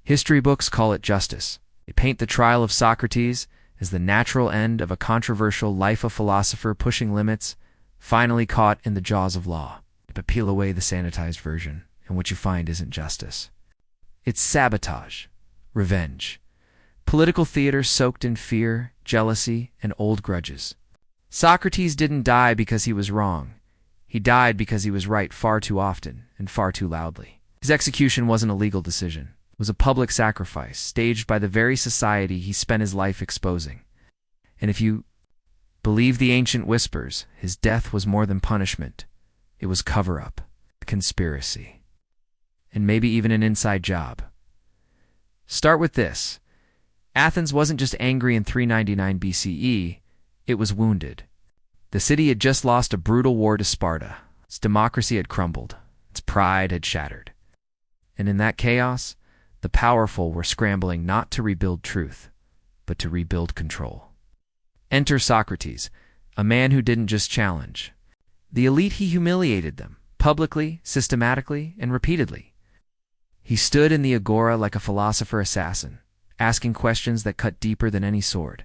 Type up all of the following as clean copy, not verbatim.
History books call it justice. They paint the trial of Socrates as the natural end of a controversial life of philosopher pushing limits, finally caught in the jaws of law. But peel away the sanitized version, and what you find isn't justice. It's sabotage, revenge, political theater soaked in fear, jealousy, and old grudges. Socrates didn't die because he was wrong. He died because he was right far too often and far too loudly. His execution wasn't a legal decision. It was a public sacrifice, staged by the very society he spent his life exposing. And if you believe the ancient whispers, his death was more than punishment. It was cover-up, conspiracy, and maybe even an inside job. Start with this. Athens wasn't just angry in 399 BCE, it was wounded. The city had just lost a brutal war to Sparta. Its democracy had crumbled. Its pride had shattered. And in that chaos, the powerful were scrambling not to rebuild truth, but to rebuild control. Enter Socrates, a man who didn't just challenge. The elite, he humiliated them, publicly, systematically, and repeatedly. He stood in the agora like a philosopher assassin, asking questions that cut deeper than any sword.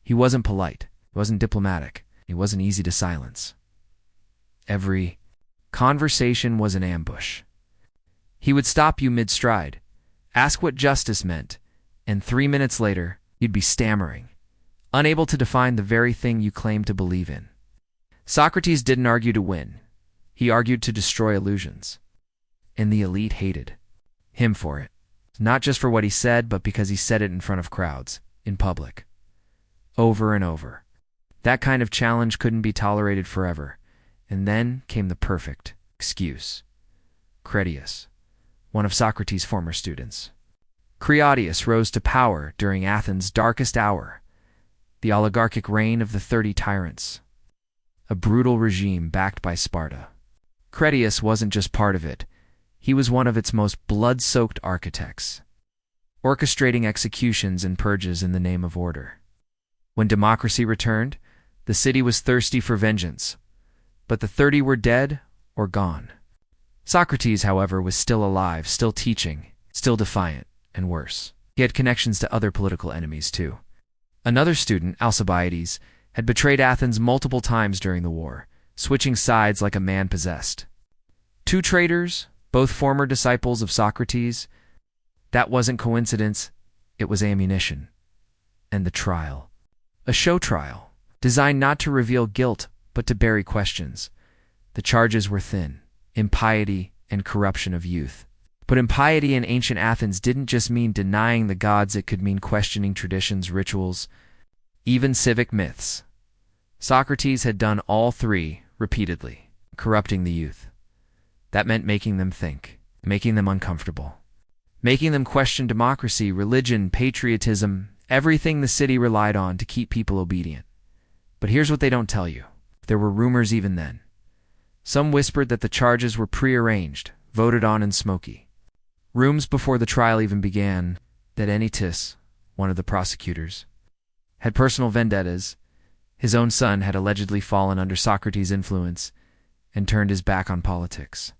He wasn't polite, he wasn't diplomatic, he wasn't easy to silence. Every conversation was an ambush. He would stop you mid-stride, ask what justice meant, and 3 minutes later, you'd be stammering, unable to define the very thing you claimed to believe in. Socrates didn't argue to win. He argued to destroy illusions. And the elite hated him for it. Not just for what he said, but because he said it in front of crowds, in public. Over and over. That kind of challenge couldn't be tolerated forever. And then came the perfect excuse. Critias, one of Socrates' former students. Critias rose to power during Athens' darkest hour, the oligarchic reign of the 30 tyrants. A brutal regime backed by Sparta. Critias wasn't just part of it. He was one of its most blood-soaked architects, orchestrating executions and purges in the name of order. When democracy returned, the city was thirsty for vengeance, but the 30 were dead or gone. Socrates, however, was still alive, still teaching, still defiant, and worse. He had connections to other political enemies, too. Another student, Alcibiades, had betrayed Athens multiple times during the war, switching sides like a man possessed. 2 traitors, both former disciples of Socrates. That wasn't coincidence, it was ammunition. And the trial. A show trial, designed not to reveal guilt, but to bury questions. The charges were thin: impiety and corruption of youth. But impiety in ancient Athens didn't just mean denying the gods, it could mean questioning traditions, rituals, even civic myths. Socrates had done all 3 repeatedly, corrupting the youth. That meant making them think, making them uncomfortable, making them question democracy, religion, patriotism, everything the city relied on to keep people obedient. But here's what they don't tell you. There were rumors even then. Some whispered that the charges were prearranged, voted on and smoky. Rooms before the trial even began that Anytis, one of the prosecutors, had personal vendettas. His own son had allegedly fallen under Socrates' influence and turned his back on politics.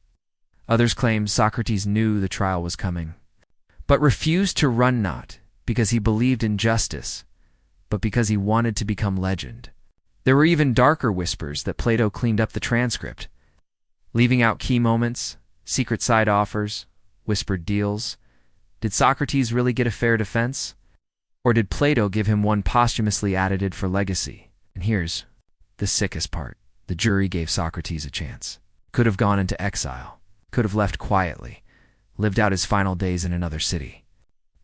Others claimed Socrates knew the trial was coming, but refused to run, not because he believed in justice, but because he wanted to become legend. There were even darker whispers that Plato cleaned up the transcript, leaving out key moments, secret side offers, whispered deals. Did Socrates really get a fair defense? Or did Plato give him one posthumously added for legacy? And here's the sickest part. The jury gave Socrates a chance. Could have gone into exile. Could have left quietly, lived out his final days in another city.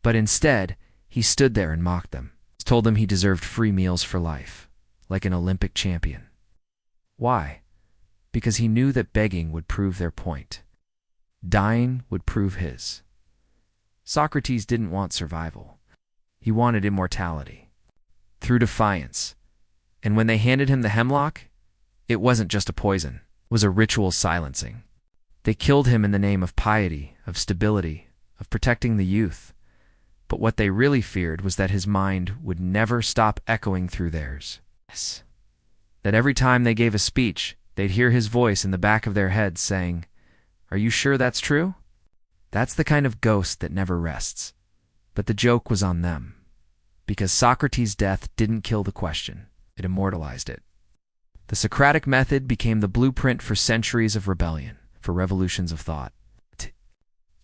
But instead, he stood there and mocked them. Told them he deserved free meals for life, like an Olympic champion. Why? Because he knew that begging would prove their point. Dying would prove his. Socrates didn't want survival. He wanted immortality. Through defiance. And when they handed him the hemlock, it wasn't just a poison. It was a ritual silencing. They killed him in the name of piety, of stability, of protecting the youth. But what they really feared was that his mind would never stop echoing through theirs. Yes. That every time they gave a speech, they'd hear his voice in the back of their heads saying, "Are you sure that's true?" That's the kind of ghost that never rests. But the joke was on them, because Socrates' death didn't kill the question, it immortalized it. The Socratic method became the blueprint for centuries of rebellion, for revolutions of thought.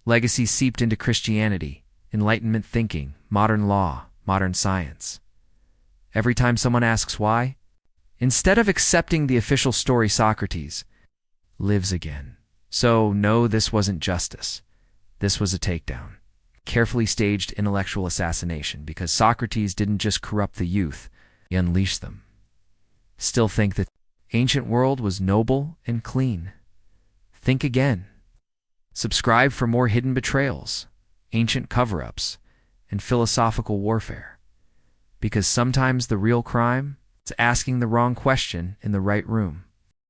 Legacy seeped into Christianity, Enlightenment thinking, modern law, modern science. Every time someone asks why, instead of accepting the official story, Socrates lives again. So, no, this wasn't justice. This was a takedown. Carefully staged intellectual assassination, because Socrates didn't just corrupt the youth, he unleashed them. Still think that the ancient world was noble and clean. Think again. Subscribe for more hidden betrayals, ancient cover-ups, and philosophical warfare. Because sometimes the real crime is asking the wrong question in the right room.